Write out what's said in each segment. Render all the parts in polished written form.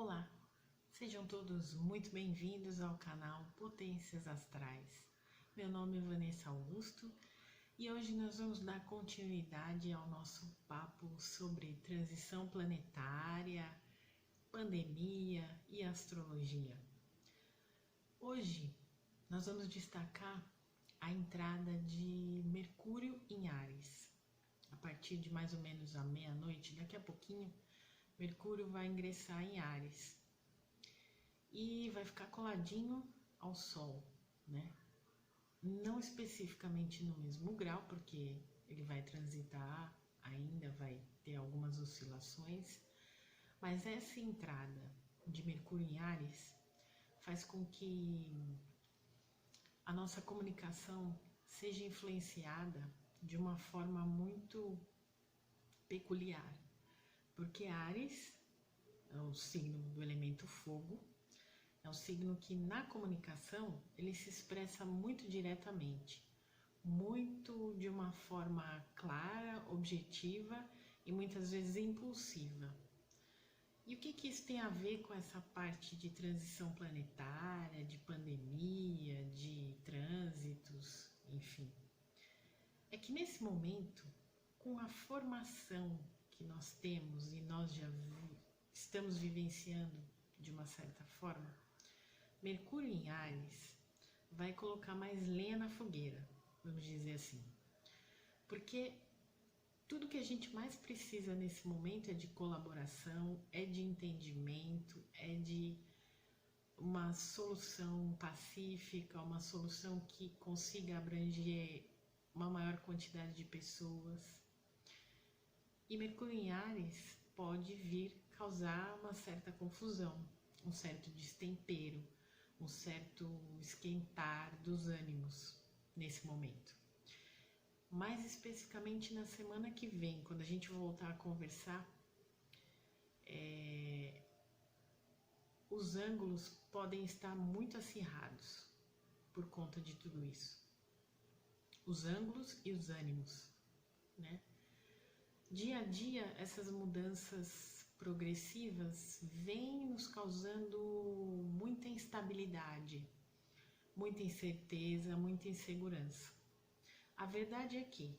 Olá, sejam todos muito bem-vindos ao canal Potências Astrais. Meu nome é Vanessa Augusto e hoje nós vamos dar continuidade ao nosso papo sobre transição planetária, pandemia e astrologia. Hoje nós vamos destacar a entrada de Mercúrio em Áries. A partir de mais ou menos a meia-noite, daqui a pouquinho, Mercúrio vai ingressar em Áries e vai ficar coladinho ao Sol, né? Não especificamente no mesmo grau, porque ele vai transitar, ainda vai ter algumas oscilações, mas essa entrada de Mercúrio em Áries faz com que a nossa comunicação seja influenciada de uma forma muito peculiar, porque Áries é o signo do elemento fogo, é um signo que na comunicação ele se expressa muito diretamente, muito de uma forma clara, objetiva e muitas vezes impulsiva. E o que isso tem a ver com essa parte de transição planetária, de pandemia, de trânsitos, enfim? É que nesse momento, com a formação que nós temos e nós já estamos vivenciando de uma certa forma, Mercúrio em Áries vai colocar mais lenha na fogueira, vamos dizer assim. Porque tudo que a gente mais precisa nesse momento é de colaboração, é de entendimento, é de uma solução pacífica, uma solução que consiga abranger uma maior quantidade de pessoas. E Mercúrio em Áries pode vir causar uma certa confusão, um certo destempero, um certo esquentar dos ânimos nesse momento. Mais especificamente na semana que vem, quando a gente voltar a conversar, os ângulos podem estar muito acirrados por conta de tudo isso. Os ângulos e os ânimos, né? Dia a dia, essas mudanças progressivas vêm nos causando muita instabilidade, muita incerteza, muita insegurança. A verdade é que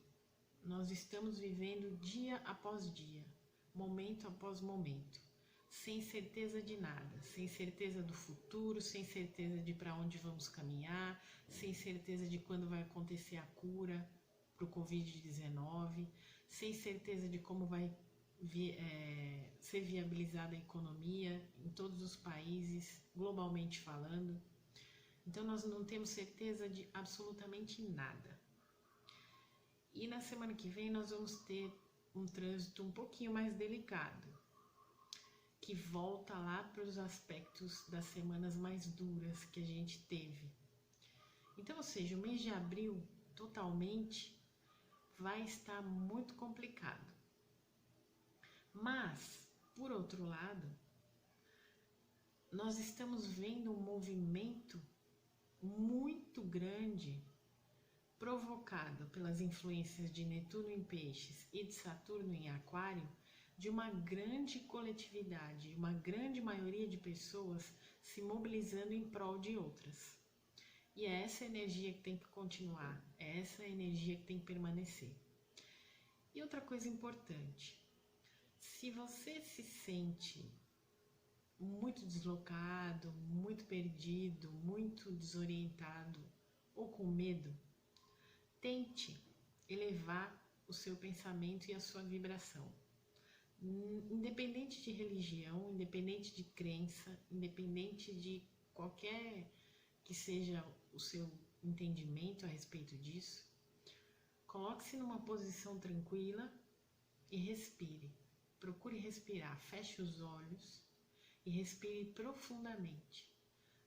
nós estamos vivendo dia após dia, momento após momento, sem certeza de nada, sem certeza do futuro, sem certeza de para onde vamos caminhar, sem certeza de quando vai acontecer a cura para o Covid-19, sem certeza de como vai ser viabilizada a economia em todos os países, globalmente falando. Então nós não temos certeza de absolutamente nada. E na semana que vem nós vamos ter um trânsito um pouquinho mais delicado, que volta lá para os aspectos das semanas mais duras que a gente teve. Então, ou seja, o mês de abril totalmente vai estar muito complicado. Mas, por outro lado, nós estamos vendo um movimento muito grande provocado pelas influências de Netuno em Peixes e de Saturno em Aquário, de uma grande coletividade, uma grande maioria de pessoas se mobilizando em prol de outras. E é essa energia que tem que continuar, é essa energia que tem que permanecer. E outra coisa importante, se você se sente muito deslocado, muito perdido, muito desorientado ou com medo, tente elevar o seu pensamento e a sua vibração. Independente de religião, independente de crença, independente de qualquer que seja o seu entendimento a respeito disso, coloque-se numa posição tranquila e respire. Procure respirar, feche os olhos e respire profundamente,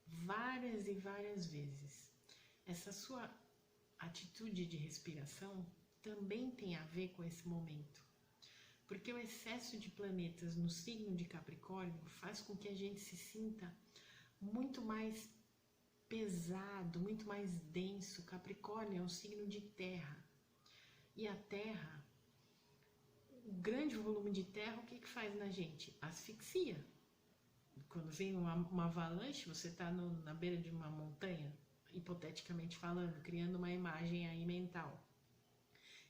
várias e várias vezes. Essa sua atitude de respiração também tem a ver com esse momento, porque o excesso de planetas no signo de Capricórnio faz com que a gente se sinta muito mais pesado, muito mais denso. Capricórnio é um signo de terra, e a terra, o grande volume de terra, o que faz na gente? Asfixia. quando vem uma avalanche, você está na beira de uma montanha, hipoteticamente falando, criando uma imagem aí mental.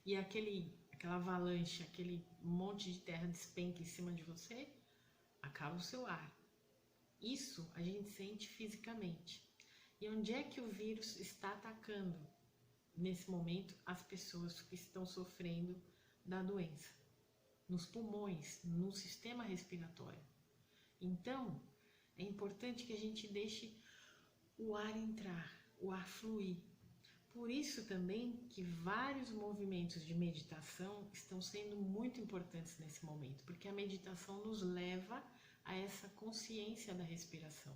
E aquela avalanche, aquele monte de terra despenca em cima de você, acaba o seu ar. Isso a gente sente fisicamente. E onde é que o vírus está atacando nesse momento as pessoas que estão sofrendo da doença? Nos pulmões, no sistema respiratório. Então, é importante que a gente deixe o ar entrar, o ar fluir. Por isso também que vários movimentos de meditação estão sendo muito importantes nesse momento, porque a meditação nos leva a essa consciência da respiração.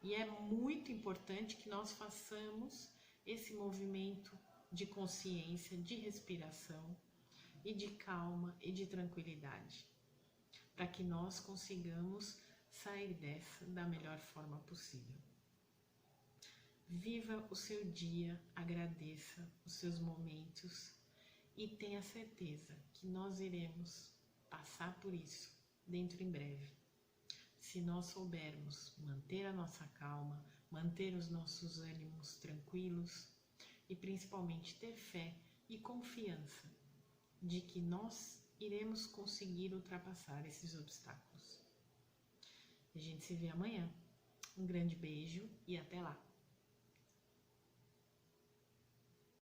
E é muito importante que nós façamos esse movimento de consciência, de respiração e de calma e de tranquilidade, para que nós consigamos sair dessa da melhor forma possível. Viva o seu dia, agradeça os seus momentos e tenha certeza que nós iremos passar por isso dentro em breve. Se nós soubermos manter a nossa calma, manter os nossos ânimos tranquilos e principalmente ter fé e confiança de que nós iremos conseguir ultrapassar esses obstáculos. A gente se vê amanhã. Um grande beijo e até lá!